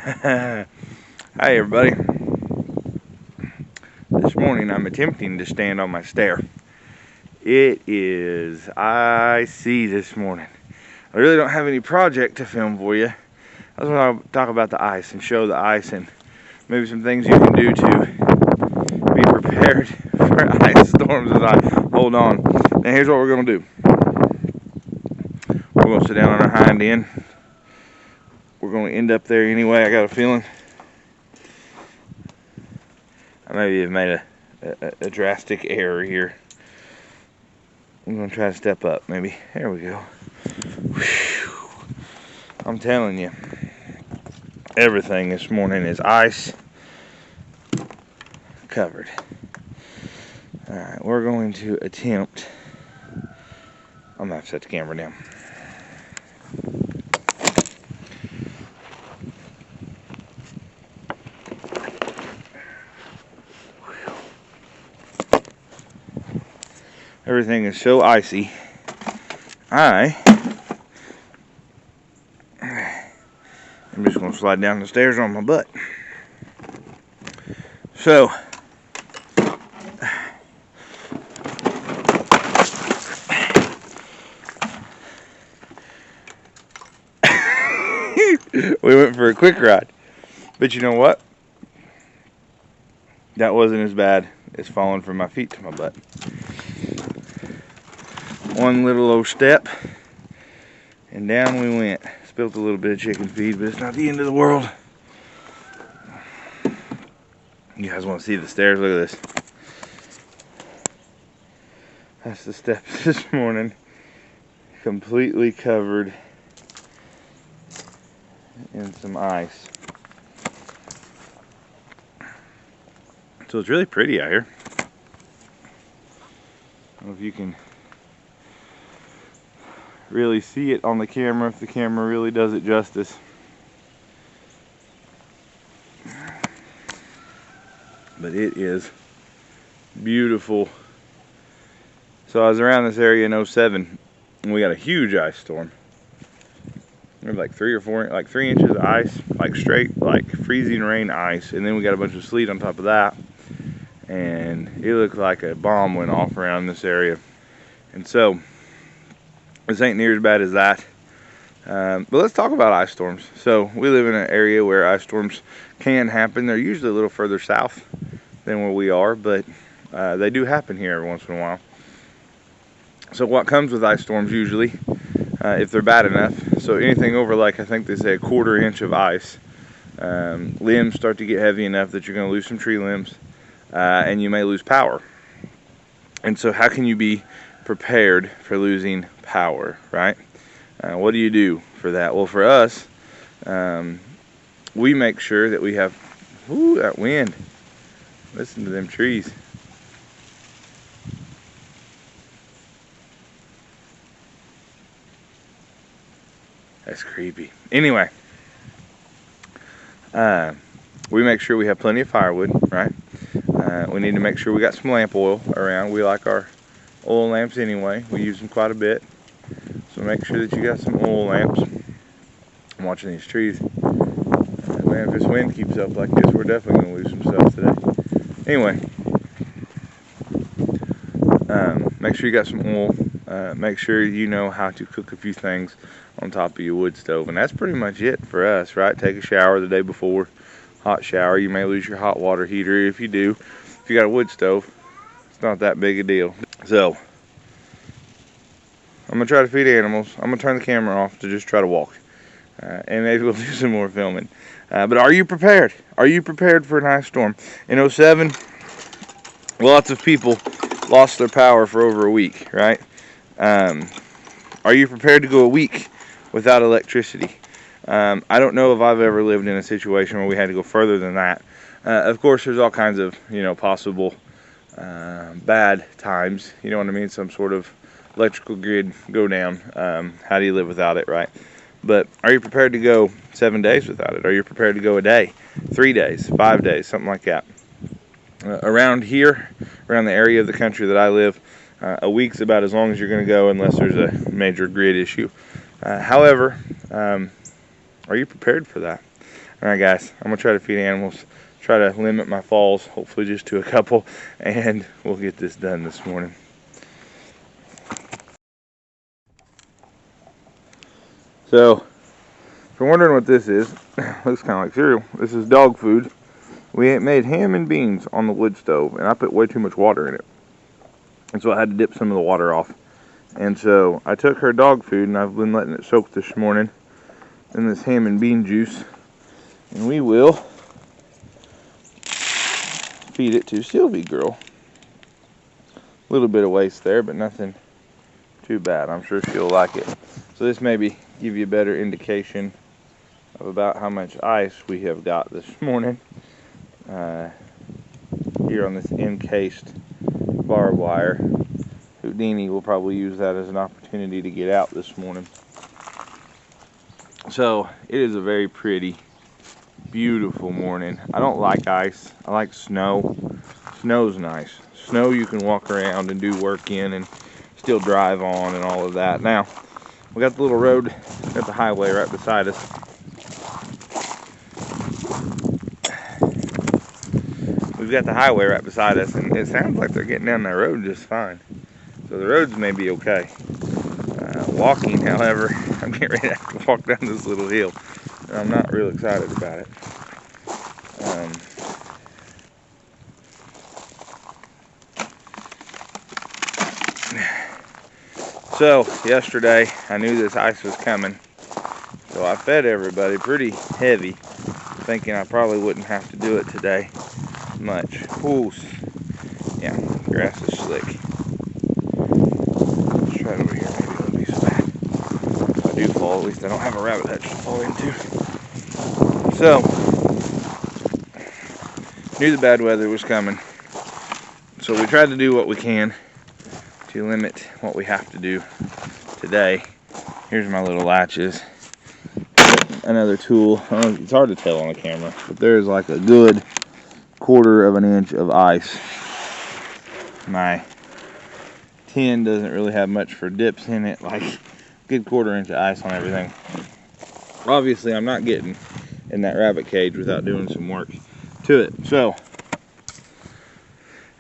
Hi everybody. This morning I'm attempting to stand on my stair. It is icy this morning. I really don't have any project to film for you. I just want to talk about the ice and show the ice and maybe some things you can do to be prepared for ice storms as I hold on. Now here's what we're going to do. We're going to sit down on our hind end. We're going to end up there anyway, I got a feeling. I maybe have made a drastic error here. I'm going to try to step up, maybe. There we go. Whew. I'm telling you, everything this morning is ice covered. Alright, we're going to attempt. I'm going to have to set the camera down. Everything is so icy. I'm just going to slide down the stairs on my butt. So, we went for a quick ride. But you know what? That wasn't as bad as falling from my feet to my butt. One little old step, and down we went. Spilled a little bit of chicken feed, but it's not the end of the world. You guys want to see the stairs? Look at this. That's the steps this morning. Completely covered in some ice. So it's really pretty out here. I don't know if you can really see it on the camera, if the camera really does it justice. But it is beautiful. So I was around this area in 07 and we got a huge ice storm. There was like 3 or 4, like 3 inches of ice, like straight, like freezing rain ice, and then we got a bunch of sleet on top of that. And it looked like a bomb went off around this area. And so this ain't near as bad as that. But let's talk about ice storms. So we live in an area where ice storms can happen. They're usually a little further south than where we are, but they do happen here every once in a while. So what comes with ice storms usually, if they're bad enough, so anything over, like I think they say, a 1/4 inch of ice, limbs start to get heavy enough that you're going to lose some tree limbs, and you may lose power. And so how can you be prepared for losing power, right? What do you do for that? Well, for us, we make sure that we have, ooh, that wind. Listen to them trees. That's creepy. Anyway, we make sure we have plenty of firewood, right? We need to make sure we got some lamp oil around. We like our oil lamps anyway. We use them quite a bit. So make sure that you got some oil lamps. I'm watching these trees. Man, if this wind keeps up like this, we're definitely going to lose some stuff today. Anyway, make sure you got some oil. Make sure you know how to cook a few things on top of your wood stove. And that's pretty much it for us, right? Take a shower the day before. Hot shower. You may lose your hot water heater. If you do, if you got a wood stove, it's not that big a deal. So I'm going to try to feed animals. I'm going to turn the camera off to just try to walk. And maybe we'll do some more filming. But are you prepared? Are you prepared for an ice storm? In 07, lots of people lost their power for over a week, right? Are you prepared to go a week without electricity? I don't know if I've ever lived in a situation where we had to go further than that. Of course, there's all kinds of, possible bad times. You know what I mean? Some sort of electrical grid go down. How do you live without it, right? But are you prepared to go 7 days without it? Are you prepared to go a day, 3 days, 5 days, something like that? Around here, around the area of the country that I live, a week's about as long as you're going to go unless there's a major grid issue. However, are you prepared for that? Alright guys, I'm going to try to feed animals, try to limit my falls, hopefully just to a couple, and we'll get this done this morning. So, if you're wondering what this is, looks kind of like cereal. This is dog food. We made ham and beans on the wood stove, and I put way too much water in it. And so I had to dip some of the water off. And so I took her dog food, and I've been letting it soak this morning in this ham and bean juice. And we will feed it to Sylvie girl. A little bit of waste there, but nothing too bad. I'm sure she'll like it. So this maybe give you a better indication of about how much ice we have got this morning. Here on this encased barbed wire. Houdini will probably use that as an opportunity to get out this morning. So it is a very pretty, beautiful morning. I don't like ice. I like snow. Snow's nice. Snow you can walk around and do work in and still drive on and all of that. Now, we got the little road, got the highway right beside us. We've got the highway right beside us, and it sounds like they're getting down that road just fine. So the roads may be okay. Walking, however, I'm getting ready to have to walk down this little hill. And I'm not real excited about it. So yesterday, I knew this ice was coming. So I fed everybody pretty heavy, thinking I probably wouldn't have to do it today much. Ooh, yeah, grass is slick. Let's try it over here, maybe it won't be so bad. If I do fall, at least I don't have a rabbit hutch to fall into. So, knew the bad weather was coming. So we tried to do what we can to limit what we have to do today. Here's my little latches. Another tool. It's hard to tell on the camera, but there's like a good 1/4 of an inch of ice. My tin doesn't really have much for dips in it, like a good 1/4 inch of ice on everything. Obviously I'm not getting in that rabbit cage without doing some work to it. So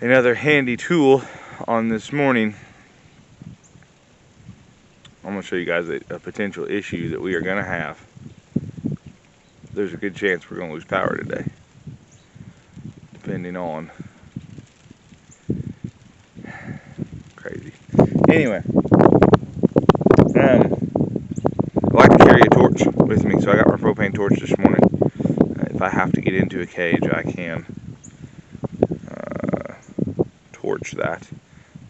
another handy tool on this morning. I'm going to show you guys a potential issue that we are going to have. There's a good chance we're going to lose power today, depending on. Crazy. Anyway, I like to carry a torch with me, so I got my propane torch this morning. If I have to get into a cage, I can torch that,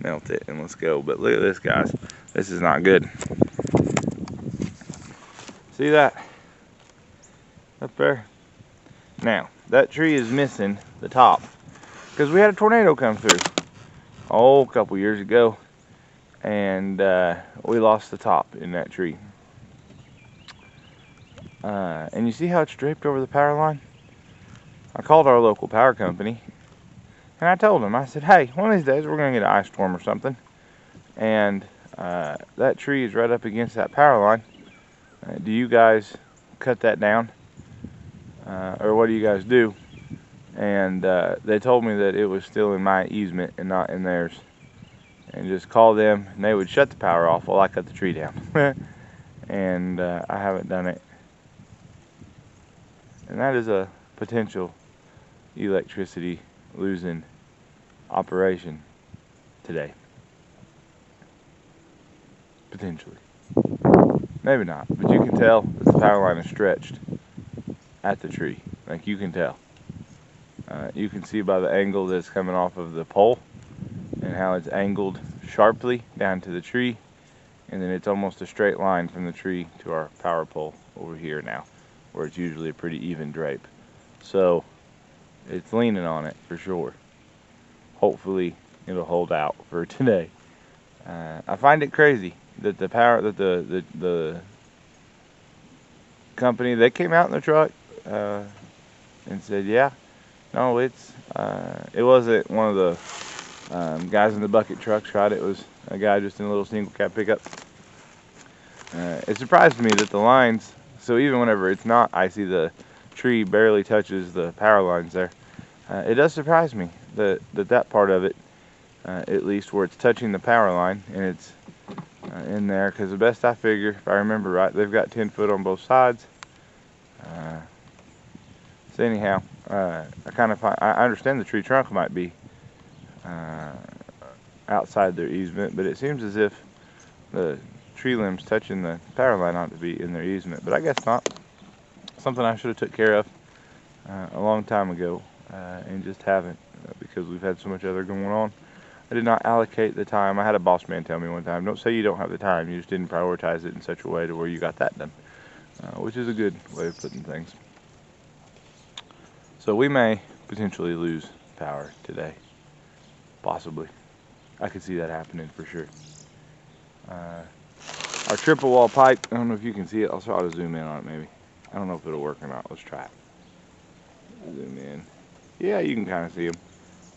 melt it, and let's go. But look at this, guys. This is not good. See that? Up there? Now, that tree is missing the top because we had a tornado come through a couple years ago, and we lost the top in that tree. And you see how it's draped over the power line? I called our local power company and I told them, I said, hey, one of these days we're going to get an ice storm or something, and that tree is right up against that power line. Do you guys cut that down? Or what do you guys do? And they told me that it was still in my easement and not in theirs. And just call them and they would shut the power off while I cut the tree down. And I haven't done it. And that is a potential electricity losing operation today. Potentially. Maybe not, but you can tell that the power line is stretched at the tree. Like, you can tell. You can see by the angle that it's coming off of the pole and how it's angled sharply down to the tree, and then it's almost a straight line from the tree to our power pole over here now, where it's usually a pretty even drape. So it's leaning on it for sure. Hopefully it'll hold out for today. I find it crazy that the company, they came out in the truck and said, yeah, no, it wasn't one of the guys in the bucket trucks, right? It was a guy just in a little single cab pickup. It surprised me that the lines, so even whenever it's not icy, the tree barely touches the power lines there. It does surprise me that part of it, at least where it's touching the power line and it's in there, because the best I figure, if I remember right, they've got 10 foot on both sides. So anyhow, I understand the tree trunk might be outside their easement, but it seems as if the tree limbs touching the power line ought to be in their easement, but I guess not. Something I should have took care of a long time ago, and just haven't, because we've had so much other going on. I did not allocate the time. I had a boss man tell me one time, don't say you don't have the time, you just didn't prioritize it in such a way to where you got that done, which is a good way of putting things. So we may potentially lose power today, possibly. I could see that happening for sure. Our triple wall pipe, I don't know if you can see it, I'll try to zoom in on it maybe. I don't know if it'll work or not, let's try it. Zoom in. Yeah, you can kind of see them.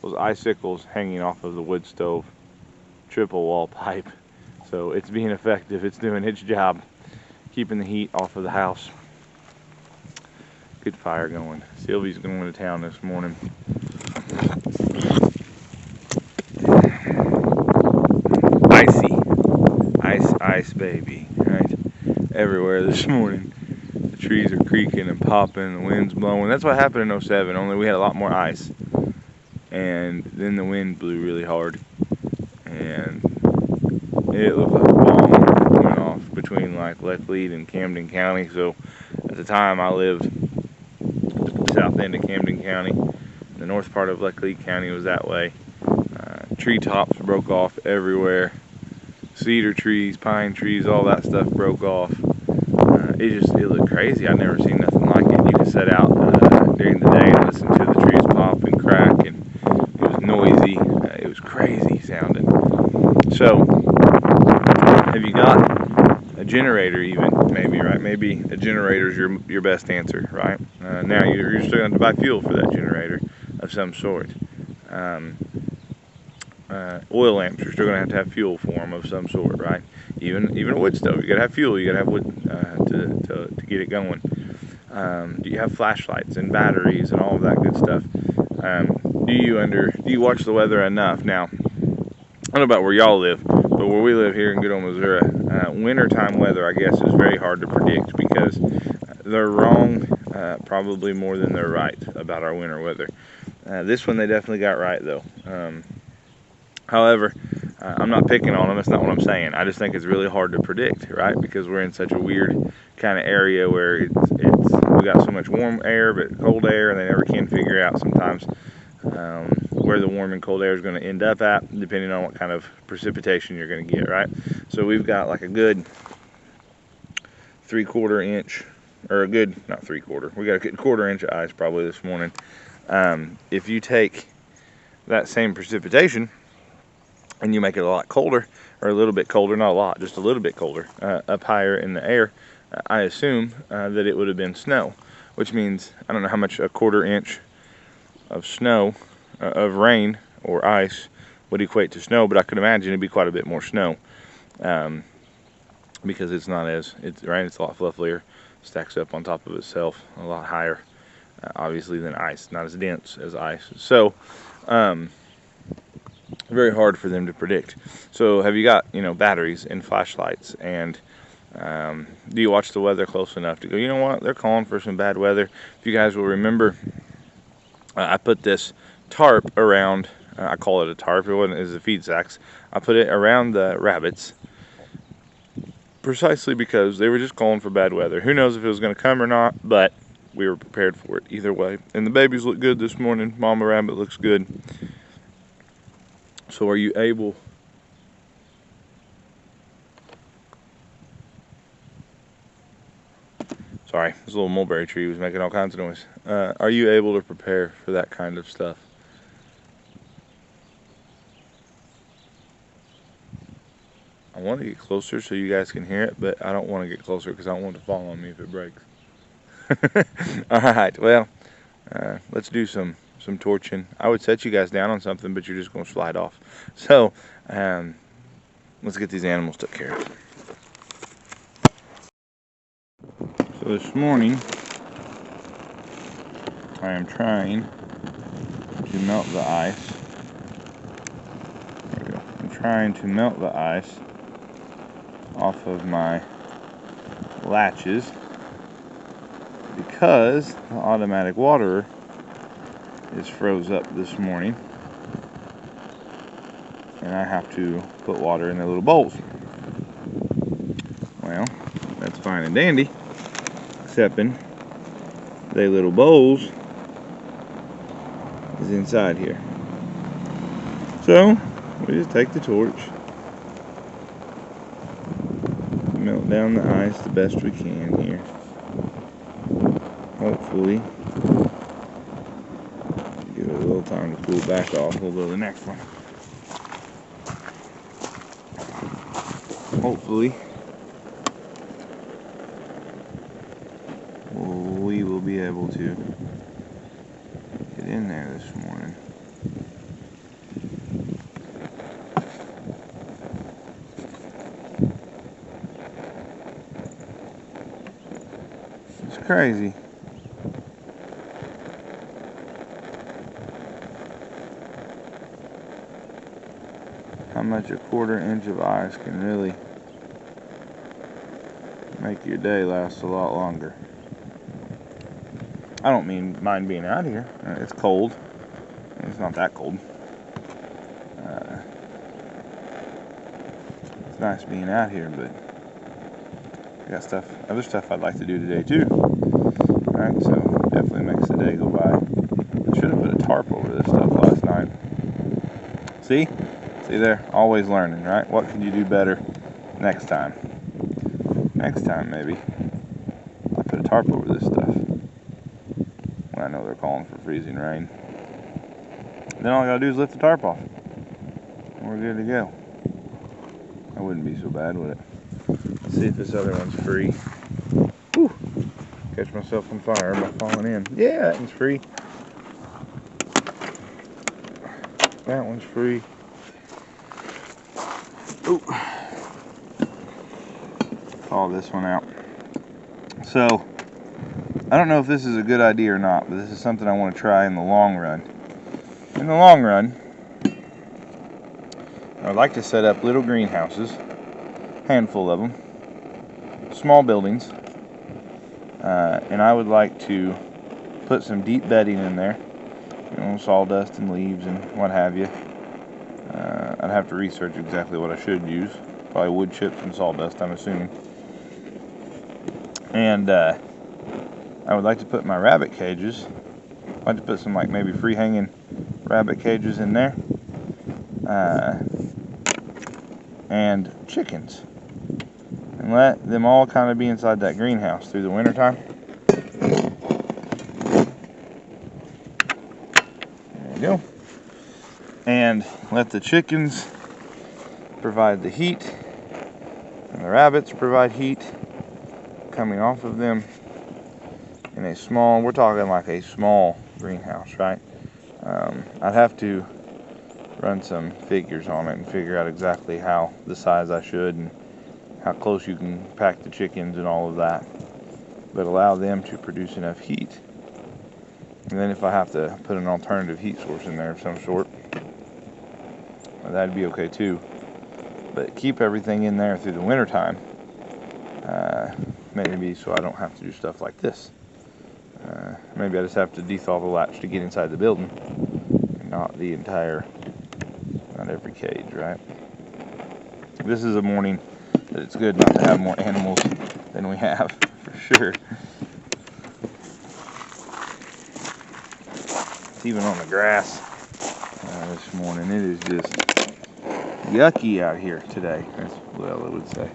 Those icicles hanging off of the wood stove triple wall pipe. So it's being effective, it's doing its job, keeping the heat off of the house. Good fire going. Sylvie's going to town this morning. Ice baby, right? Everywhere this morning. The trees are creaking and popping, the wind's blowing. That's what happened in 07, only we had a lot more ice. And then the wind blew really hard. And it looked like a bomb went off between like Laclede and Camden County. So at the time I lived at the south end of Camden County. The north part of Laclede County was that way. Treetops broke off everywhere. Cedar trees, pine trees, all that stuff broke off. It looked crazy. I'd never seen nothing like it. You could set out during the day and listen to the trees pop and crack, and it was noisy. It was crazy sounding. So, have you got a generator even? Maybe, right? Maybe a generator's your best answer, right? Now you're still going to buy fuel for that generator of some sort. Oil lamps, you're still going to have fuel for them of some sort, right? Even a wood stove, you got to have fuel, you got to have wood to get it going. Do you have flashlights and batteries and all of that good stuff? Do you watch the weather enough? Now, I don't know about where y'all live, but where we live here in good old Missouri, wintertime weather, I guess, is very hard to predict, because they're wrong probably more than they're right about our winter weather. This one they definitely got right, though. However, I'm not picking on them, that's not what I'm saying. I just think it's really hard to predict, right? Because we're in such a weird kind of area where we got so much warm air but cold air, and they never can figure out sometimes where the warm and cold air is going to end up at, depending on what kind of precipitation you're going to get, right? So we've got like a good 3/4 inch, or a good, not 3/4, we got a good 1/4 inch of ice probably this morning. If you take that same precipitation and you make it a lot colder, or a little bit colder, not a lot, just a little bit colder, up higher in the air, I assume that it would have been snow, which means, I don't know how much a 1/4 inch of snow, of rain or ice would equate to snow, but I could imagine it'd be quite a bit more snow, because it's not as, it's a lot fluffier, stacks up on top of itself a lot higher, obviously, than ice, not as dense as ice. So, very hard for them to predict. So have you got, batteries and flashlights, and do you watch the weather close enough to go, you know what, they're calling for some bad weather? If you guys will remember, I put this tarp around, I call it a tarp, it's a feed sacks. I put it around the rabbits precisely because they were just calling for bad weather. Who knows if it was going to come or not, but we were prepared for it either way. And the babies look good this morning. Mama rabbit looks good. So are you able, sorry, this little mulberry tree was making all kinds of noise. Are you able to prepare for that kind of stuff? I want to get closer so you guys can hear it, but I don't want to get closer because I don't want it to fall on me if it breaks. Alright, well, let's do some torching. I would set you guys down on something, but you're just going to slide off. So, let's get these animals took care of. So this morning, I am trying to melt the ice. There we go. I'm trying to melt the ice off of my latches because the automatic waterer is froze up this morning, and I have to put water in the little bowls. Well, that's fine and dandy, excepting they little bowls is inside here. So we just take the torch, melt down the ice the best we can here. Hopefully give it a little time to cool back off. We'll go to the next one. Hopefully we will be able to get in there this morning. It's crazy. How much a 1/4 inch of ice can really make your day last a lot longer. I don't mind being out here. It's cold. It's not that cold. It's nice being out here, but I got other stuff I'd like to do today too. Alright, so definitely makes the day go by. I should have put a tarp over this stuff last night. See there, always learning, right? What can you do better next time? Next time, maybe I'll put a tarp over this stuff. Well, I know they're calling for freezing rain. Then all I gotta do is lift the tarp off. We're good to go. That wouldn't be so bad, would it? Let's see if this other one's free. Whew. Catch myself on fire by falling in. Yeah, that one's free. That one's free. Ooh. Thaw this one out. So, I don't know if this is a good idea or not, but this is something I want to try in the long run. In the long run, I would like to set up little greenhouses, handful of them, small buildings, and I would like to put some deep bedding in there, sawdust and leaves and what have you. I'd have to research exactly what I should use. Probably wood chips and sawdust, I'm assuming. And I would like to put my rabbit cages. I'd like to put some maybe free hanging rabbit cages in there. And chickens. And let them all kind of be inside that greenhouse through the wintertime. There you go. And let the chickens provide the heat, and the rabbits provide heat coming off of them in a small, we're talking like a small greenhouse, right? I'd have to run some figures on it and figure out exactly how the size I should and how close you can pack the chickens and all of that, but allow them to produce enough heat. And then if I have to put an alternative heat source in there of some sort, that'd be okay too. But keep everything in there through the winter time. Maybe so I don't have to do stuff like this. Maybe I just have to dethaw the latch to get inside the building, and not every cage, right? This is a morning that it's good not to have more animals than we have, for sure. It's even on the grass this morning. It is just yucky out here today, as well I would say.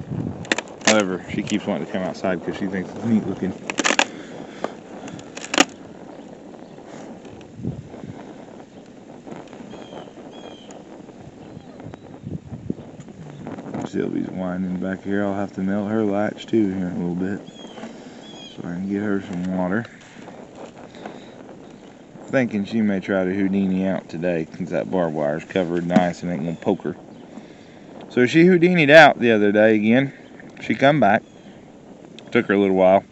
However, she keeps wanting to come outside because she thinks it's neat looking. Sylvie's whining back here. I'll have to melt her latch too here in a little bit, so I can get her some water. Thinking she may try to Houdini out today since that barbed wire is covered in ice and ain't gonna poke her. So she Houdini'd out the other day again. She come back. Took her a little while.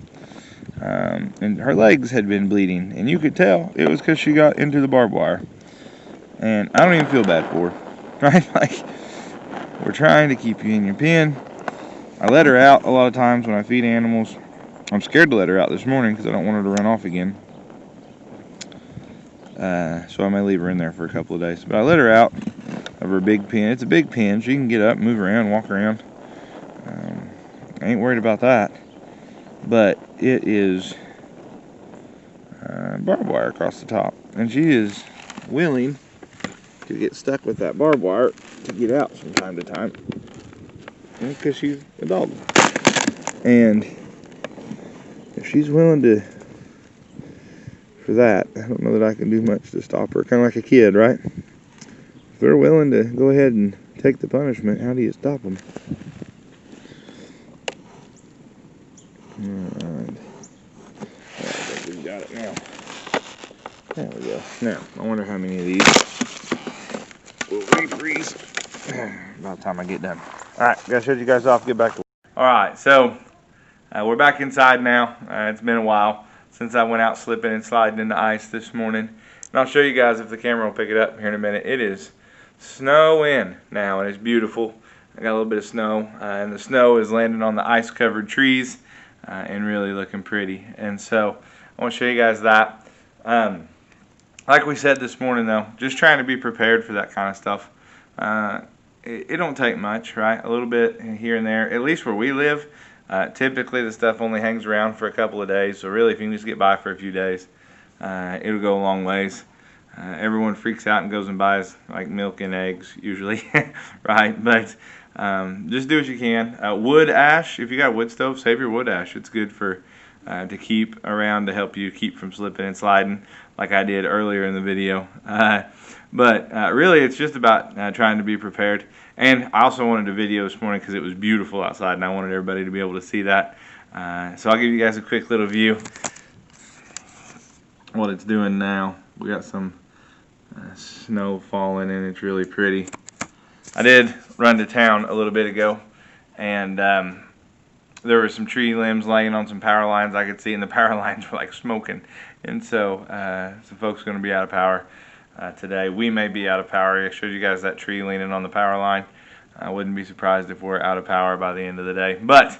and her legs had been bleeding, and you could tell it was because she got into the barbed wire. And I don't even feel bad for her, right? Like, we're trying to keep you in your pen. I let her out a lot of times when I feed animals. I'm scared to let her out this morning because I don't want her to run off again. So I may leave her in there for a couple of days. But I let her out of her big pen. It's a big pen. She can get up, move around, walk around. I ain't worried about that. But it is barbed wire across the top. And she is willing to get stuck with that barbed wire to get out from time to time. Because she's a dog. And if she's willing to, for that, I don't know that I can do much to stop her. Kind of like a kid, right? If they're willing to go ahead and take the punishment, how do you stop them? Alright. I think we got it now. There we go. Now, I wonder how many of these will refreeze. About the time I get done. Alright, gotta shut you guys off, get back to work. Alright, so we're back inside now. It's been a while since I went out slipping and sliding in the ice this morning. And I'll show you guys if the camera will pick it up here in a minute. It is snowing now, and it's beautiful. I got a little bit of snow, and the snow is landing on the ice-covered trees and really looking pretty. And so I want to show you guys that. Like we said this morning, though, just trying to be prepared for that kind of stuff. It don't take much, right? A little bit here and there. At least where we live, typically the stuff only hangs around for a couple of days. So really, if you can just get by for a few days, it'll go a long ways. Everyone freaks out and goes and buys like milk and eggs usually, right? But just do what you can. Wood ash, if you got a wood stove, save your wood ash. It's good for to keep around to help you keep from slipping and sliding like I did earlier in the video. But really, it's just about trying to be prepared. And I also wanted a video this morning because it was beautiful outside, and I wanted everybody to be able to see that. So I'll give you guys a quick little view what it's doing now. We got some snow falling, and it's really pretty. I did run to town a little bit ago, and there were some tree limbs laying on some power lines I could see, and the power lines were like smoking. And so some folks are going to be out of power today. We may be out of power. I showed you guys that tree leaning on the power line. I wouldn't be surprised if we're out of power by the end of the day. But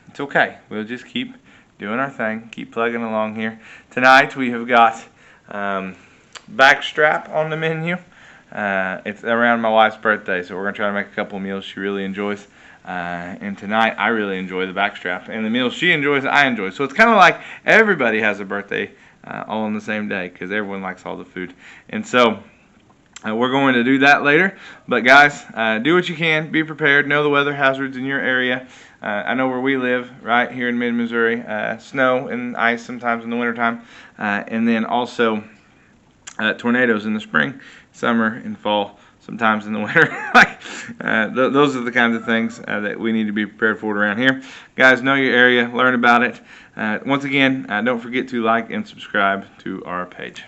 it's okay. We'll just keep doing our thing, keep plugging along here. Tonight we have got backstrap on the menu. It's around my wife's birthday, so we're going to try to make a couple of meals she really enjoys. And tonight I really enjoy the backstrap, and the meals she enjoys, I enjoy. So it's kind of like everybody has a birthday all on the same day because everyone likes all the food. And so we're going to do that later. But guys, do what you can. Be prepared. Know the weather hazards in your area. I know where we live, right here in mid-Missouri. Snow and ice sometimes in the wintertime. And then also tornadoes in the spring, summer, and fall. Sometimes in the winter. Those are the kinds of things that we need to be prepared for around here. Guys, know your area, learn about it. Once again, don't forget to like and subscribe to our page.